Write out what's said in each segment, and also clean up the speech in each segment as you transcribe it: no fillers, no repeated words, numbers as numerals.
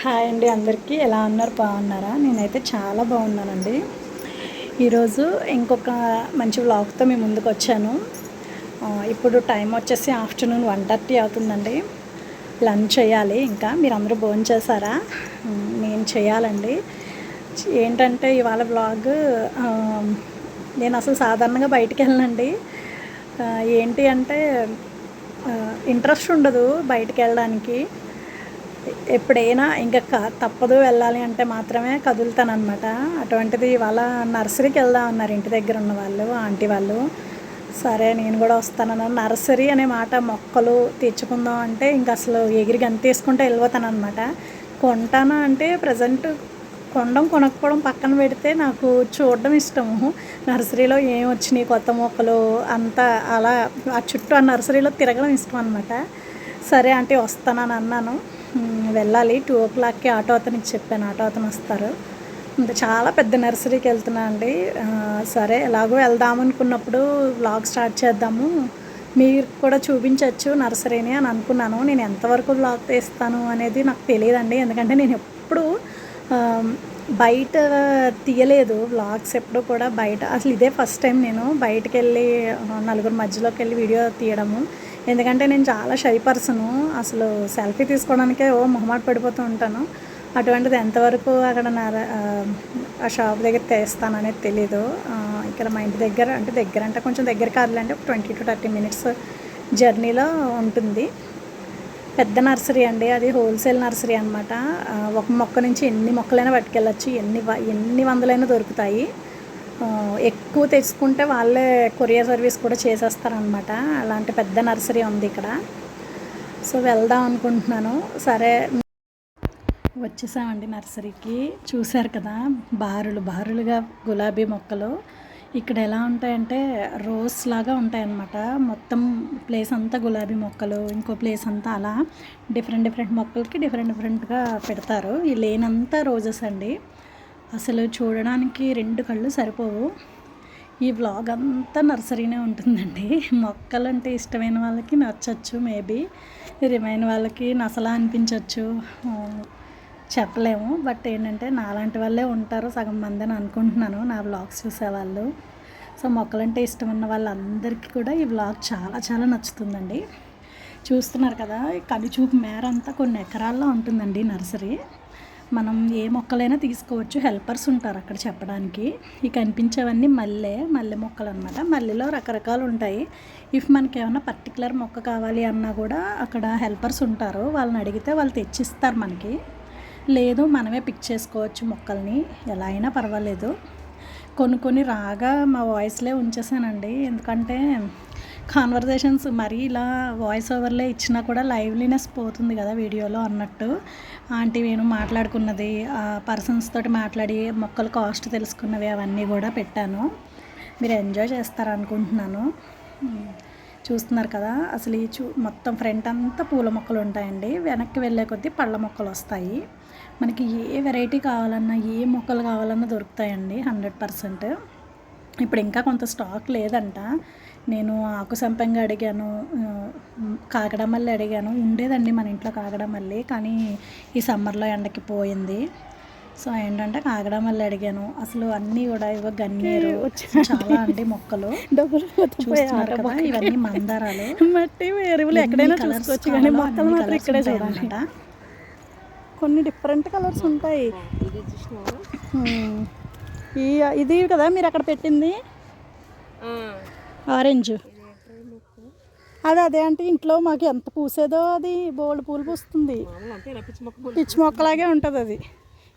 Hi అండి, అందరికీ ఎలా ఉన్నారు? బాగున్నారా? నేనైతే చాలా బాగున్నానండి. ఈరోజు ఇంకొక మంచి వ్లాగ్తో మీ ముందుకు వచ్చాను. ఇప్పుడు టైం వచ్చేసి ఆఫ్టర్నూన్ 1:30 అవుతుందండి. లంచ్ చేయాలి. ఇంకా మీరందరూ భోజనం చేశారా? నేను చేయాలండి. ఏంటంటే ఇవాళ వ్లాగ్ నేను అసలు సాధారణంగా బయటికి వెళ్ళనండి. ఏంటి అంటే ఇంట్రెస్ట్ ఉండదు బయటికి వెళ్ళడానికి. ఎప్పుడైనా ఇంకా తప్పదు వెళ్ళాలి అంటే మాత్రమే కదులుతానమాట. అటువంటిది ఇవాళ నర్సరీకి వెళ్దాం అన్నారు ఇంటి దగ్గర ఉన్న వాళ్ళు, ఆంటీ వాళ్ళు. సరే నేను కూడా వస్తానన్నాను. నర్సరీ అనే మాట మొక్కలు తెచ్చుకుందాం అంటే ఇంక అసలు ఎగిరి గంతేసుకుంటే వెళ్ళిపోతానమాట. కొంటానా అంటే ప్రజెంట్ కొనకపోవడం పక్కన పెడితే నాకు చూడడం ఇష్టము. నర్సరీలో ఏం వచ్చినాయి కొత్త మొక్కలు అంతా అలా ఆ చుట్టూ ఆ నర్సరీలో తిరగడం ఇష్టం అనమాట. సరే అంటే వస్తానని అన్నాను. వెళ్ళాలి. 2:00కి ఆటో అతనికి చెప్పాను, ఆటో అతను వస్తారు. చాలా పెద్ద నర్సరీకి వెళ్తున్నా అండి. సరే ఎలాగో వెళ్దామనుకున్నప్పుడు వ్లాగ్ స్టార్ట్ చేద్దాము, మీరు కూడా చూపించవచ్చు నర్సరీని అని అనుకున్నాను. నేను ఎంతవరకు వ్లాగ్ తీస్తాను అనేది నాకు తెలియదండి, ఎందుకంటే నేను ఎప్పుడు బయట తీయలేదు వ్లాగ్స్. ఎప్పుడు కూడా బయట అసలు ఇదే ఫస్ట్ టైం నేను బయటకు వెళ్ళి నలుగురు మధ్యలోకి వెళ్ళి వీడియో తీయడము. ఎందుకంటే నేను చాలా షై పర్సను. అసలు సెల్ఫీ తీసుకోవడానికే మొహమాట పడిపోతూ ఉంటాను. అటువంటిది ఎంతవరకు అక్కడ ఆ షాప్ దగ్గర తీస్తాను అనేది తెలీదు. ఇక్కడ మా ఇంటి దగ్గర అంటే కొంచెం దగ్గర కాదులేండి, ఒక 20 to 30 minutes జర్నీలో ఉంటుంది. పెద్ద నర్సరీ అండి, అది హోల్సేల్ నర్సరీ అనమాట. ఒక మొక్క నుంచి ఎన్ని మొక్కలైనా పట్టుకెళ్ళచ్చు, ఎన్ని వందలైనా దొరుకుతాయి. ఎక్కువ తెచ్చుకుంటే వాళ్ళే కొరియర్ సర్వీస్ కూడా చేసేస్తారనమాట. అలాంటి పెద్ద నర్సరీ ఉంది ఇక్కడ. సో వెళ్దాం అనుకుంటున్నాను. సరే వచ్చేసామండి నర్సరీకి. చూశారు కదా, బారులుగా గులాబీ మొక్కలు. ఇక్కడ ఎలా ఉంటాయంటే రోజ్ లాగా ఉంటాయన్నమాట. మొత్తం ప్లేస్ అంతా గులాబీ మొక్కలు, ఇంకో ప్లేస్ అంతా అలా డిఫరెంట్ మొక్కలకి డిఫరెంట్గా పెడతారు. ఈ లేన్ అంతా రోజెస్ అండి. అసలు చూడడానికి 2 కళ్ళు సరిపోవు. ఈ వ్లాగ్ అంతా నర్సరీనే ఉంటుందండి. మొక్కలంటే ఇష్టమైన వాళ్ళకి నచ్చచ్చు, మేబీ రిమైన్ వాళ్ళకి నసలా అనిపించవచ్చు, చెప్పలేము. బట్ ఏంటంటే నాలాంటి వాళ్ళే ఉంటారు సగం మంది అని అనుకుంటున్నాను, నా వ్లాగ్స్ చూసేవాళ్ళు. సో మొక్కలంటే ఇష్టం ఉన్న వాళ్ళందరికీ కూడా ఈ వ్లాగ్ చాలా నచ్చుతుందండి. చూస్తున్నారు కదా, కనుచూపు మేర అంతా కొన్ని ఎకరాల్లో ఉంటుందండి నర్సరీ. మనం ఏ మొక్కలైనా తీసుకోవచ్చు, హెల్పర్స్ ఉంటారు అక్కడ చెప్పడానికి. ఈ కనిపించేవన్నీ మల్లె మొక్కలు అనమాట. మల్లెలో రకరకాలు ఉంటాయి. ఇఫ్ మనకి ఏమైనా పర్టికులర్ మొక్క కావాలి అన్నా కూడా అక్కడ హెల్పర్స్ ఉంటారు, వాళ్ళని అడిగితే వాళ్ళు తెచ్చిస్తారు మనకి. లేదు మనమే పిక్ చేసుకోవచ్చు మొక్కల్ని, ఎలా అయినా పర్వాలేదు. కొన్ని రాగా మా వాయిస్లే ఉంచేసానండి, ఎందుకంటే కాన్వర్జేషన్స్ మరీ ఇలా వాయిస్ ఓవర్లే ఇచ్చినా కూడా లైవ్లీనెస్ పోతుంది కదా వీడియోలో అన్నట్టు. ఆంటీ నేను మాట్లాడుకున్నది, పర్సన్స్ తోటి మాట్లాడి మొక్కల కాస్ట్ తెలుసుకున్నవి అవన్నీ కూడా పెట్టాను. మీరు ఎంజాయ్ చేస్తారనుకుంటున్నాను. చూస్తున్నారు కదా, అసలు మొత్తం ఫ్రంట్ అంతా పూల మొక్కలు ఉంటాయండి. వెనక్కి వెళ్ళే కొద్దీ పళ్ళ మొక్కలు వస్తాయి. మనకి ఏ వెరైటీ కావాలన్నా, ఏ మొక్కలు కావాలన్నా దొరుకుతాయండి 100%. ఇప్పుడు ఇంకా కొంత స్టాక్ లేదంట. నేను ఆకు సంపంగి అడిగాను, కాకడమల్లి అడిగాను. ఉండేదండి మన ఇంట్లో కాకడమల్లి, కానీ ఈ సమ్మర్లో ఎండకి పోయింది. సో ఏంటంటే కాకడమల్లి అడిగాను. అసలు అన్నీ కూడా ఇవో గన్నేరు చాలా అండి మొక్కలు. చూస్తున్నారు కదా, ఇవన్నీ మందారాలు. మట్టి ఎరువులు ఎక్కడైనా చూసుకోవచ్చు, కానీ మొక్కలు మాత్రం ఇక్కడే చూడాలన్నమాట. కొన్ని డిఫరెంట్ కలర్స్ ఉంటాయి. ఇది కదా మీరు అక్కడ పెట్టింది, ఆరెంజ్. అదే అంటే ఇంట్లో మాకు ఎంత పూసేదో, అది బోల్డ్ పూలు పూస్తుంది. పిచ్చి మొక్కలాగే ఉంటుంది అది.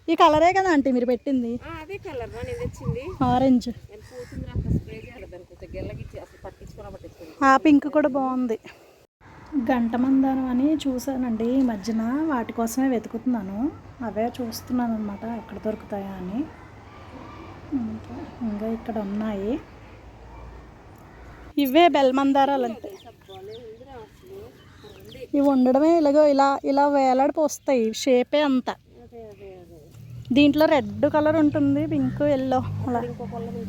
ఈ కలరే కదా అంటే మీరు పెట్టింది, ఆరెంజ్. ఆ పింక్ కూడా బాగుంది. గంట మందారం అని చూసానండి ఈ మధ్యన, వాటి కోసమే వెతుకుతున్నాను. అవే చూస్తున్నాను అనమాట, ఎక్కడ దొరుకుతాయా అని. ఇంకా ఇక్కడ ఉన్నాయి, ఇవే బెల్మందారాలు అంటే. ఇవి ఉండడమే ఇలాగో ఇలా వేలాడిపోస్తాయి, షేపే అంతా. దీంట్లో రెడ్ కలర్ ఉంటుంది, పింక్, ఎల్లో అలా.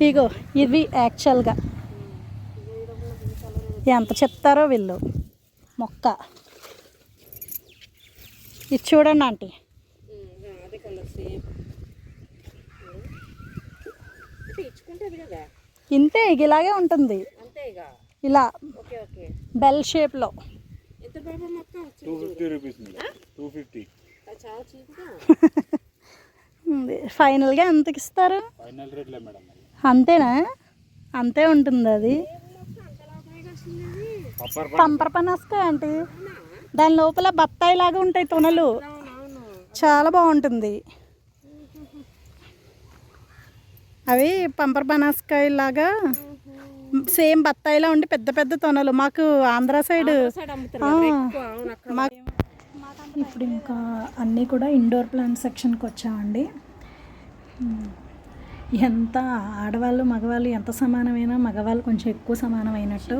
ఇగో ఇవి యాక్చువల్గా ఎంత చెప్తారో వీళ్ళు. మొక్క ఇది చూడండి ఆంటీ, కలర్ సేమ్ ఇచ్చుకుంటుంది కదా. ఇంతే ఇక ఇలాగే ఉంటుంది, అంతే ఇక ఇలా ఓకే ఓకే. బెల్ షేప్లో. ఎంత బాబా మొత్తం 250 రూపీస్ 250 చాలా చీప్గా. ఫైనల్గా ఎంతకి ఇస్తారు? ఫైనల్ రేట్లే మేడం. అంతేనా? అంతే ఉంటుంది అది. పంపర్ పనసకాయ అంటే దాని లోపల బత్తాయి లాగా ఉంటాయి తొనలు, చాలా బాగుంటుంది. అవి పంపర్ పనసకాయ లాగా సేమ్ బత్తాయిలా ఉండి పెద్ద పెద్ద తొనలు. మాకు ఆంధ్ర సైడ్ ఇప్పుడు ఇంకా అన్నీ కూడా ఇండోర్ ప్లాంట్ సెక్షన్కి వచ్చామండి. ఎంత ఆడవాళ్ళు మగవాళ్ళు ఎంత సమానమైనా మగవాళ్ళు కొంచెం ఎక్కువ సమానమైనట్టు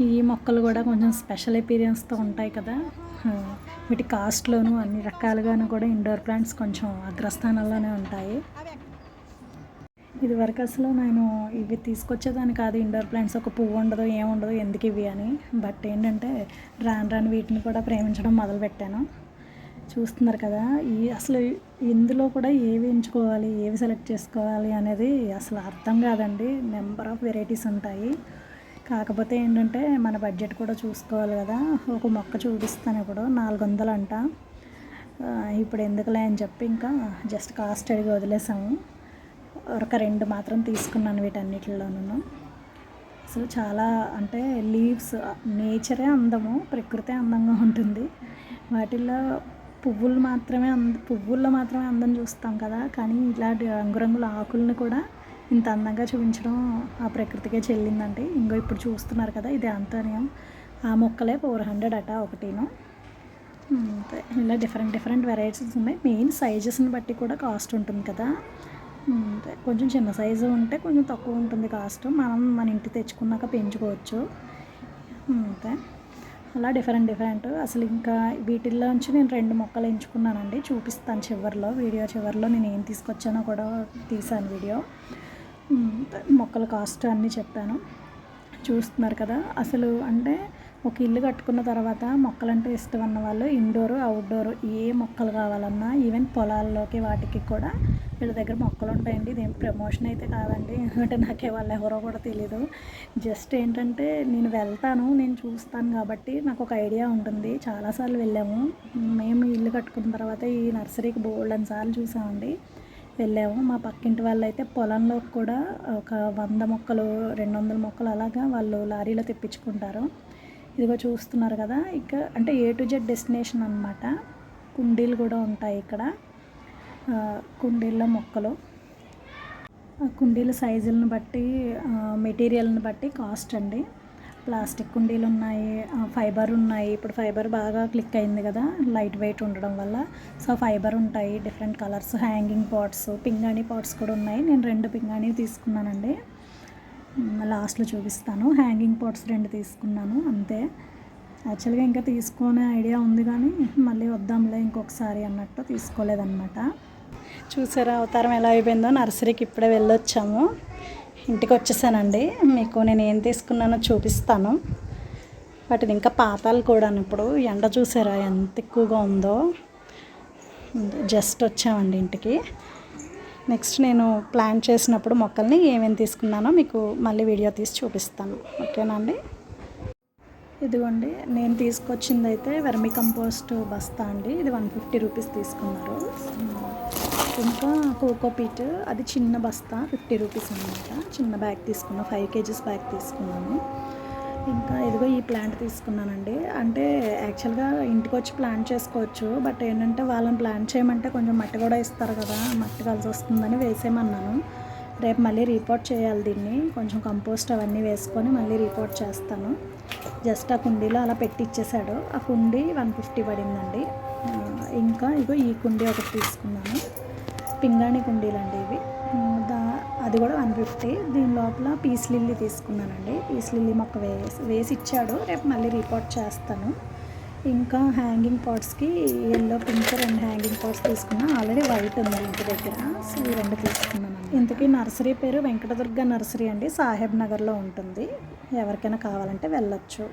ఈ మొక్కలు కూడా కొంచెం స్పెషల్ ఎపీరియన్స్తో ఉంటాయి కదా. వీటి కాస్ట్లోనూ అన్ని రకాలుగాను కూడా ఇండోర్ ప్లాంట్స్ కొంచెం అగ్రస్థానంలోనే ఉంటాయి. ఇదివరకు అసలు నేను ఇవి తీసుకొచ్చేదాన్ని కాదు, ఇండోర్ ప్లాంట్స్ ఒక పువ్వు ఉండదు ఏముండదు ఎందుకు ఇవి అని. బట్ ఏంటంటే రాను రాను వీటిని కూడా ప్రేమించడం మొదలుపెట్టాను. చూస్తున్నారు కదా, అసలు ఇందులో కూడా ఏవి ఎంచుకోవాలి, ఏవి సెలెక్ట్ చేసుకోవాలి అనేది అసలు అర్థం కాదండి. నెంబర్ ఆఫ్ వెరైటీస్ ఉంటాయి. కాకపోతే ఏంటంటే మన బడ్జెట్ కూడా చూసుకోవాలి కదా. ఒక మొక్క చూపిస్తాను ఇప్పుడు 400 అంట. ఇప్పుడు ఎందుకులే అని చెప్పి ఇంకా జస్ట్ కాస్ట్ అడిగి వదిలేసాము. ఒక 2 మాత్రం తీసుకున్నాను వీటన్నిటిలోనూ. అసలు చాలా అంటే లీవ్స్ నేచరే అందము, ప్రకృతే అందంగా ఉంటుంది. వాటిల్లో పువ్వుల్లో మాత్రమే అందం చూస్తాం కదా, కానీ ఇలాంటి రంగురంగుల ఆకులను కూడా ఇంత అందంగా చూపించడం ఆ ప్రకృతికే చెల్లిందండి. ఇంకో ఇప్పుడు చూస్తున్నారు కదా, ఇది ఆంథోనియం. ఆ మొక్కలే 400 అట ఒకటిను. అంతే, ఇలా డిఫరెంట్ వెరైటీస్ ఉన్నాయి. మెయిన్ సైజెస్ని బట్టి కూడా కాస్ట్ ఉంటుంది కదా. అంతే, కొంచెం చిన్న సైజు ఉంటే కొంచెం తక్కువ ఉంటుంది కాస్ట్. మనం మన ఇంటికి తెచ్చుకున్నాక పెంచుకోవచ్చు. అంతే, అలా డిఫరెంట్. అసలు ఇంకా వీటిల్లోంచి నేను 2 మొక్కలు ఎంచుకున్నానండి. చూపిస్తాను చివరిలో, వీడియో చివరిలో నేను ఏం తీసుకొచ్చానో కూడా తీసాను వీడియో. మొక్కల కాస్ట్ అన్నీ చెప్పాను. చూస్తున్నారు కదా, అసలు అంటే ఒక ఇల్లు కట్టుకున్న తర్వాత మొక్కలంటే ఇష్టం అన్న వాళ్ళు ఇండోరు అవుట్డోరు ఏ మొక్కలు కావాలన్నా ఈవెన్ పొలాల్లోకి వాటికి కూడా వీళ్ళ దగ్గర మొక్కలు ఉంటాయండి. ఇదేం ప్రమోషన్ అయితే కాదండి, ఎందుకంటే నాకే వాళ్ళు ఎవరో కూడా తెలీదు. జస్ట్ ఏంటంటే నేను చూస్తాను కాబట్టి నాకు ఒక ఐడియా ఉంటుంది. చాలాసార్లు వెళ్ళాము మేము ఇల్లు కట్టుకున్న తర్వాత. ఈ నర్సరీకి బోల్డెన్ సార్లు చూసామండి, వెళ్ళాము. మా పక్కింటి వాళ్ళు అయితే పొలంలో కూడా ఒక 100 మొక్కలు 200 మొక్కలు అలాగా వాళ్ళు లారీలో తెప్పించుకుంటారు. ఇదిగో చూస్తున్నారు కదా, ఇక అంటే A to Z డెస్టినేషన్ అన్నమాట. కుండీలు కూడా ఉంటాయి ఇక్కడ. కుండీల్లో మొక్కలు, కుండీల సైజులను బట్టి మెటీరియల్ని బట్టి కాస్ట్ అండి. ప్లాస్టిక్ కుండీలు ఉన్నాయి, ఫైబర్ ఉన్నాయి. ఇప్పుడు ఫైబర్ బాగా క్లిక్ అయింది కదా లైట్ వెయిట్ ఉండడం వల్ల. సో ఫైబర్ ఉంటాయి, డిఫరెంట్ కలర్స్, హ్యాంగింగ్ పాట్స్, పింగాణి పాట్స్ కూడా ఉన్నాయి. నేను 2 పింగాణి తీసుకున్నానండి, లాస్ట్లో చూపిస్తాను. హ్యాంగింగ్ పాట్స్ 2 తీసుకున్నాను అంతే. యాక్చువల్గా ఇంకా తీసుకునే ఐడియా ఉంది కానీ మళ్ళీ వద్దాంలే ఇంకొకసారి అన్నట్టు తీసుకోలేదన్నమాట. చూసారా అవతారం ఎలా అయిపోయిందో. నర్సరీకి ఇప్పుడే వెళ్ళొచ్చాము, ఇంటికి వచ్చేసానండి. మీకు నేను ఏం తీసుకున్నానో చూపిస్తాను. వాటిని ఇంకా పాతాలు కూడా. ఇప్పుడు ఎండ చూసారా ఎంత ఎక్కువగా ఉందో. జస్ట్ వచ్చామండి ఇంటికి. నెక్స్ట్ నేను ప్లాన్ చేసినప్పుడు మొక్కల్ని ఏమేమి తీసుకున్నానో మీకు మళ్ళీ వీడియో తీసి చూపిస్తాను, ఓకేనా అండి. ఇదిగోండి నేను తీసుకొచ్చింది అయితే వెర్మి కంపోస్ట్ బస్తా అండి. ఇది 150 రూపీస్ తీసుకున్నారు. ఇంకా కోకోపీట్ అది చిన్న బస్తా 50 రూపీస్ అనమాట. చిన్న బ్యాగ్ తీసుకున్నాను, 5 kgs బ్యాగ్ తీసుకున్నాను. ఇంకా ఇదిగో ఈ ప్లాంట్ తీసుకున్నానండి. అంటే యాక్చువల్గా ఇంటికి వచ్చి ప్లాంట్ చేసుకోవచ్చు, బట్ ఏంటంటే వాళ్ళని ప్లాంట్ చేయమంటే కొంచెం మట్టి కూడా ఇస్తారు కదా, మట్టి కలిసి వస్తుందని వేసేయమన్నాను. రేపు మళ్ళీ రిపోర్ట్ చేయాలి దీన్ని, కొంచెం కంపోస్ట్ అవన్నీ వేసుకొని మళ్ళీ రిపోర్ట్ చేస్తాను. జస్ట్ ఆ కుండీలో అలా పెట్టి ఇచ్చేసాడు. ఆ కుండీ 150 పడిందండి. ఇంకా ఇగో ఈ కుండీ ఒకటి తీసుకున్నాను, పింగాణి కుండీలండి ఇవి. అది కూడా 150. దీని లోపల పీస్ లిల్లీ తీసుకున్నానండి. పీస్ లిల్లీ మొక్క వేసి ఇచ్చాడు, రేపు మళ్ళీ రిపోర్ట్ చేస్తాను. ఇంకా హ్యాంగింగ్ పాట్స్కి ఎల్లో పింక్ 2 హ్యాంగింగ్ పాట్స్ తీసుకున్నాను. ఆల్రెడీ వైట్ ఉంది ఇంటి దగ్గర, సో ఈ 2 తీసుకున్నాను. ఇంతకీ నర్సరీ పేరు వెంకటదుర్గ నర్సరీ అండి, సాహెబ్ నగర్లో ఉంటుంది. ఎవరికైనా కావాలంటే వెళ్ళొచ్చు.